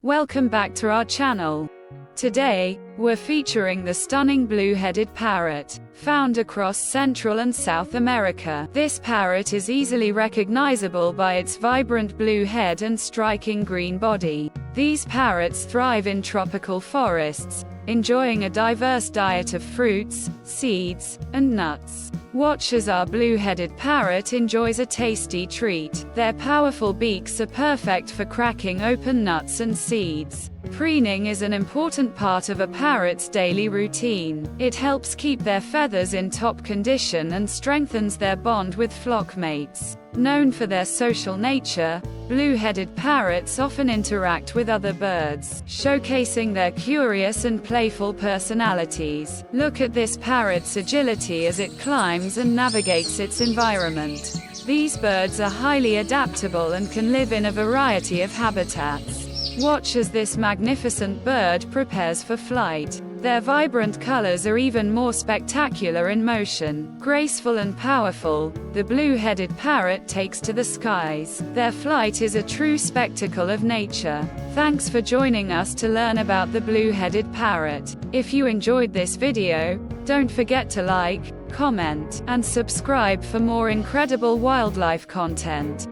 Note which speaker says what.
Speaker 1: Welcome back to our channel. Today, we're featuring the stunning blue-headed parrot, found across Central and South America. This parrot is easily recognizable by its vibrant blue head and striking green body. These parrots thrive in tropical forests, enjoying a diverse diet of fruits, seeds, and nuts. Watch as our blue-headed parrot enjoys a tasty treat. Their powerful beaks are perfect for cracking open nuts and seeds. Preening is an important part of a parrot's daily routine. It helps keep their feathers in top condition and strengthens their bond with flock mates. Known for their social nature, blue-headed parrots often interact with other birds, showcasing their curious and playful personalities. Look at this parrot's agility as it climbs and navigates its environment. These birds are highly adaptable and can live in a variety of habitats. Watch as this magnificent bird prepares for flight. Their vibrant colors are even more spectacular in motion. Graceful and powerful, the blue-headed parrot takes to the skies. Their flight is a true spectacle of nature. Thanks for joining us to learn about the blue-headed parrot. If you enjoyed this video, don't forget to like, comment, and subscribe for more incredible wildlife content.